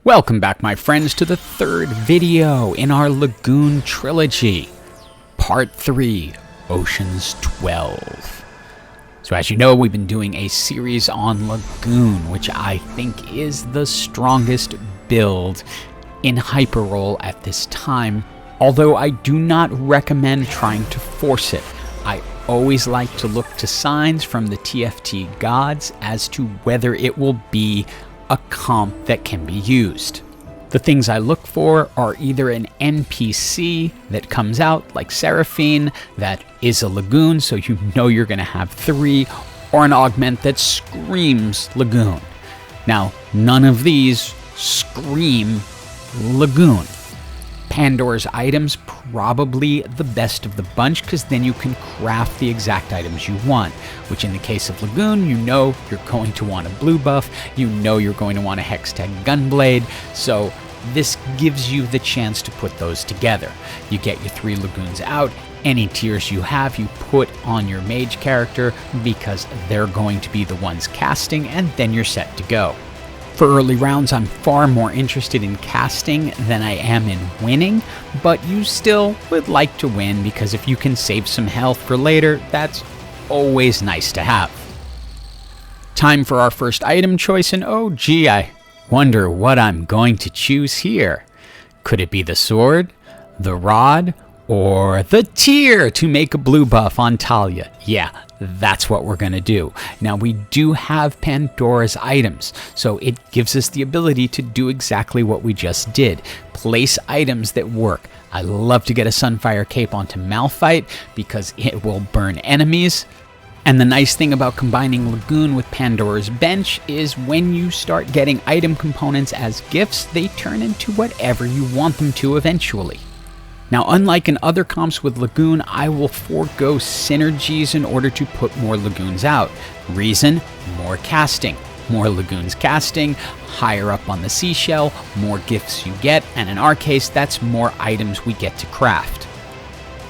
Welcome back, my friends, to the third video in our Lagoon trilogy, Part 3, Oceans 12. So as you know, we've been doing a series on Lagoon, which I think is the strongest build in hyperroll at this time, although I do not recommend trying to force it. I always like to look to signs from the TFT gods as to whether it will be a comp that can be used. The things I look for are either an NPC that comes out, like Seraphine, that is a Lagoon, so you know you're going to have 3, or an augment that screams Lagoon. Now, none of these scream Lagoon. Pandora's items, probably the best of the bunch, because then you can craft the exact items you want, which in the case of Lagoon, you know you're going to want a blue buff, you know you're going to want a Hextech Gunblade, so this gives you the chance to put those together. You get your 3 Lagoons out, any tiers you have you put on your mage character, because they're going to be the ones casting, and then you're set to go. For early rounds, I'm far more interested in casting than I am in winning, but you still would like to win because if you can save some health for later, that's always nice to have. Time for our first item choice, and oh gee, I wonder what I'm going to choose here. Could it be the sword, the rod, or the tear to make a blue buff on Talia? Yeah, that's what we're going to do. Now, we do have Pandora's items, so it gives us the ability to do exactly what we just did. Place items that work. I love to get a Sunfire Cape onto Malphite because it will burn enemies. And the nice thing about combining Lagoon with Pandora's Bench is when you start getting item components as gifts, they turn into whatever you want them to eventually. Now, unlike in other comps with Lagoon, I will forego synergies in order to put more Lagoons out. Reason? More casting. More Lagoons casting, higher up on the seashell, more gifts you get, and in our case, that's more items we get to craft.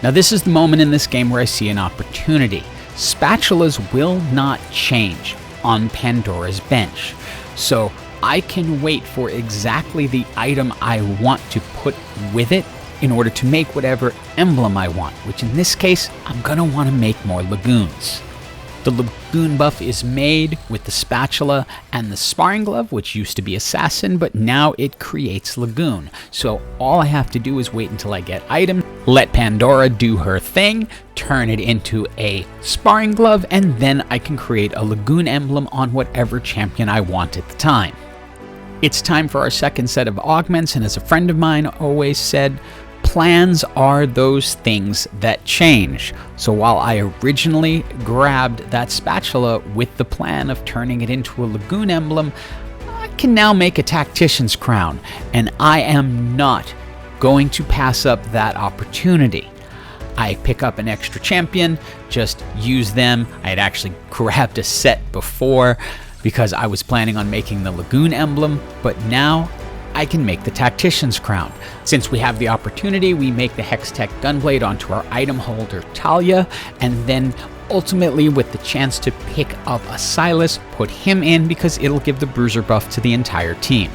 Now, this is the moment in this game where I see an opportunity. Spatulas will not change on Pandora's Bench, so I can wait for exactly the item I want to put with it in order to make whatever emblem I want, which in this case, I'm gonna wanna make more Lagoons. The Lagoon buff is made with the spatula and the sparring glove, which used to be assassin, but now it creates Lagoon. So all I have to do is wait until I get items, let Pandora do her thing, turn it into a sparring glove, and then I can create a Lagoon emblem on whatever champion I want at the time. It's time for our second set of augments, and as a friend of mine always said, plans are those things that change. So while I originally grabbed that spatula with the plan of turning it into a Lagoon emblem, I can now make a Tactician's Crown, and I am not going to pass up that opportunity. I pick up an extra champion, just use them. I had actually grabbed a set before because I was planning on making the Lagoon emblem, but now I can make the Tactician's Crown. Since we have the opportunity, we make the Hextech Gunblade onto our item holder Talia, and then ultimately with the chance to pick up a Silas, put him in because it'll give the Bruiser buff to the entire team.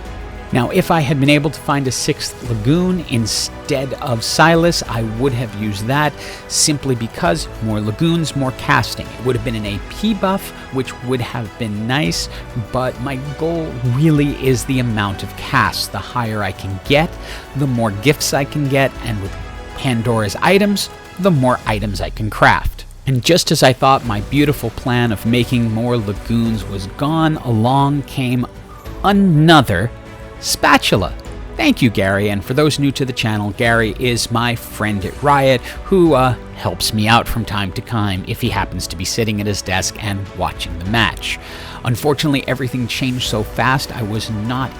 Now, if I had been able to find a 6th Lagoon instead of Silas, I would have used that simply because more Lagoons, more casting. It would have been an AP buff, which would have been nice, but my goal really is the amount of cast. The higher I can get, the more gifts I can get, and with Pandora's items, the more items I can craft. And just as I thought my beautiful plan of making more Lagoons was gone, along came another spatula. Thank you, Gary, and for those new to the channel, Gary is my friend at Riot who helps me out from time to time if he happens to be sitting at his desk and watching the match. Unfortunately, everything changed so fast I was not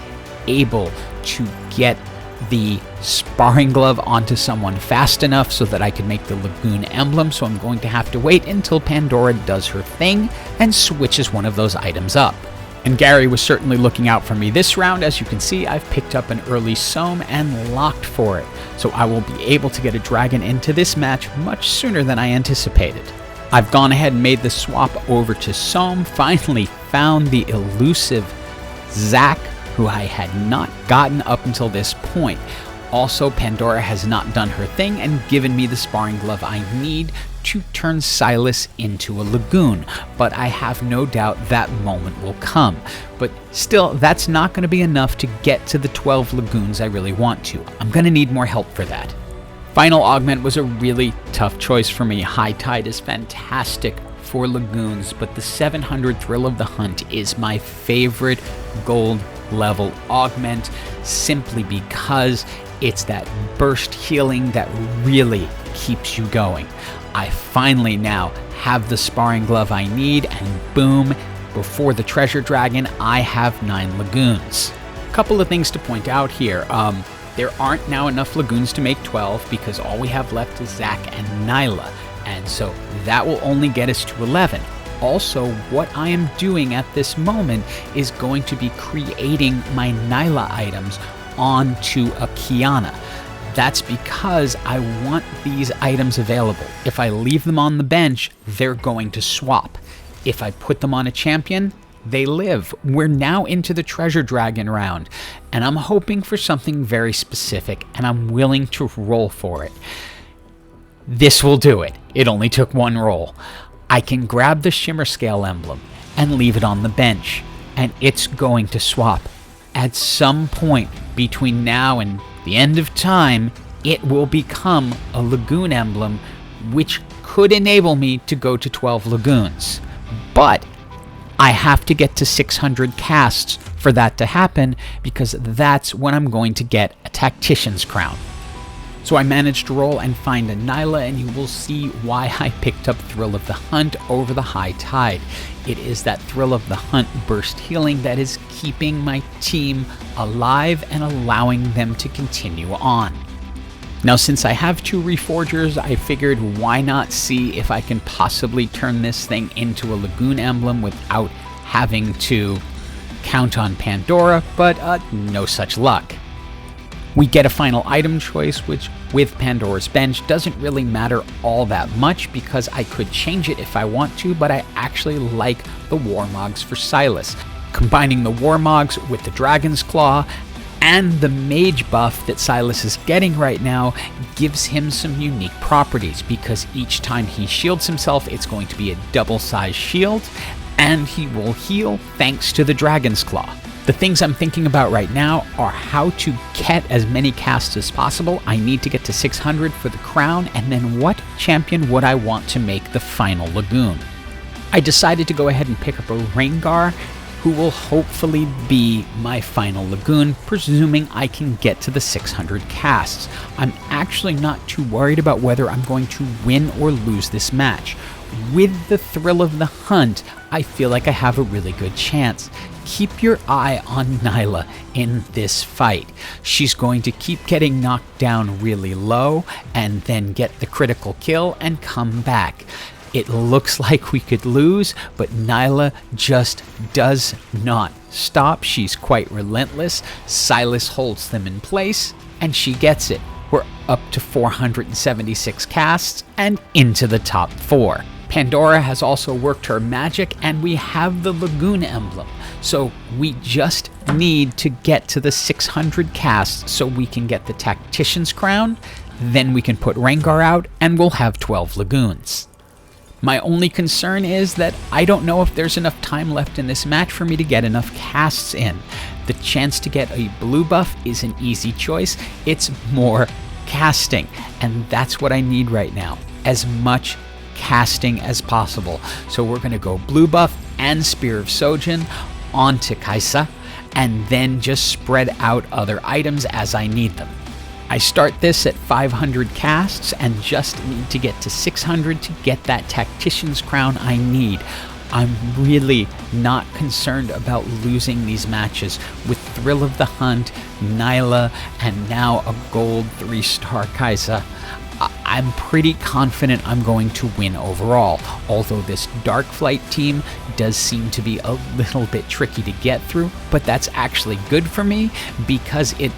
able to get the sparring glove onto someone fast enough so that I could make the Lagoon emblem, so I'm going to have to wait until Pandora does her thing and switches one of those items up. And Gary was certainly looking out for me this round. As you can see, I've picked up an early Soam and locked for it, so I will be able to get a dragon into this match much sooner than I anticipated. I've gone ahead and made the swap over to Soam, finally found the elusive Zac who I had not gotten up until this point. Also, Pandora has not done her thing and given me the sparring glove I need to turn Silas into a Lagoon, but I have no doubt that moment will come. But still, that's not going to be enough to get to the 12 Lagoons I really want to. I'm going to need more help for that. Final Augment was a really tough choice for me. High Tide is fantastic for Lagoons, but the 700 Thrill of the Hunt is my favorite gold level augment, simply because it's that burst healing that really keeps you going. I finally now have the sparring glove I need, and boom, before the treasure dragon, I have 9 Lagoons. A couple of things to point out here. There aren't now enough Lagoons to make 12 because all we have left is Zack and Nyla, and so that will only get us to 11. Also, what I am doing at this moment is going to be creating my Nyla items onto a Kiana. That's because I want these items available. If I leave them on the bench, they're going to swap. If I put them on a champion, they live. We're now into the treasure dragon round, and I'm hoping for something very specific, and I'm willing to roll for it. This will do it. It only took 1 roll. I can grab the Shimmer Scale emblem and leave it on the bench, and it's going to swap. At some point between now and the end of time, it will become a Lagoon emblem, which could enable me to go to 12 Lagoons. But I have to get to 600 casts for that to happen, because that's when I'm going to get a Tactician's Crown. So I managed to roll and find a Nyla, and you will see why I picked up Thrill of the Hunt over the High Tide. It is that Thrill of the Hunt burst healing that is keeping my team alive and allowing them to continue on. Now, since I have 2 Reforgers, I figured why not see if I can possibly turn this thing into a Lagoon emblem without having to count on Pandora, but no such luck. We get a final item choice, which with Pandora's Bench doesn't really matter all that much because I could change it if I want to, but I actually like the Warmogs for Silas. Combining the Warmogs with the Dragon's Claw and the Mage buff that Silas is getting right now gives him some unique properties, because each time he shields himself, it's going to be a double-sized shield, and he will heal thanks to the Dragon's Claw. The things I'm thinking about right now are how to get as many casts as possible. I need to get to 600 for the crown, and then what champion would I want to make the final Lagoon? I decided to go ahead and pick up a Rengar, who will hopefully be my final Lagoon, presuming I can get to the 600 casts. I'm actually not too worried about whether I'm going to win or lose this match. With the Thrill of the Hunt, I feel like I have a really good chance. Keep your eye on Nyla in this fight. She's going to keep getting knocked down really low and then get the critical kill and come back. It looks like we could lose, but Nyla just does not stop. She's quite relentless. Silas holds them in place, and she gets it. We're up to 476 casts and into the top 4. Pandora has also worked her magic, and we have the Lagoon emblem. So we just need to get to the 600 casts so we can get the Tactician's Crown, then we can put Rengar out, and we'll have 12 Lagoons. My only concern is that I don't know if there's enough time left in this match for me to get enough casts in. The chance to get a blue buff is an easy choice. It's more casting, and that's what I need right now. As much casting as possible. So we're going to go blue buff and Spear of Sojin onto Kaisa, and then just spread out other items as I need them. I start this at 500 casts and just need to get to 600 to get that Tactician's Crown I need. I'm really not concerned about losing these matches with Thrill of the Hunt, Nyla, and now a gold 3-star Kaisa. I'm pretty confident I'm going to win overall, although this Dark Flight team does seem to be a little bit tricky to get through, but that's actually good for me because it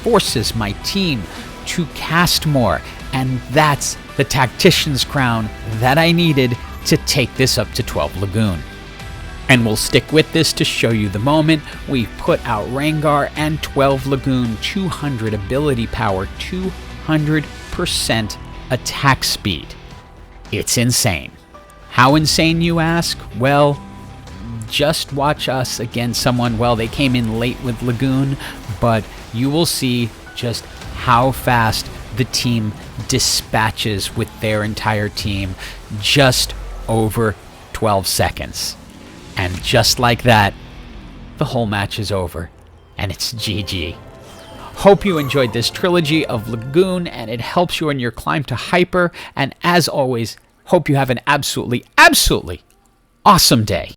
forces my team to cast more, and that's the Tactician's Crown that I needed to take this up to 12 Lagoon. And we'll stick with this to show you the moment. We've put out Rangar and 12 Lagoon, 200 ability power, 200% attack speed. It's insane. How insane, you ask? Well, just watch us against someone. Well, they came in late with Lagoon, but you will see just how fast the team dispatches with their entire team, just over 12 seconds. And just like that, the whole match is over, and it's GG. Hope you enjoyed this trilogy of Lagoon, and it helps you in your climb to Hyper, and as always, hope you have an absolutely awesome day.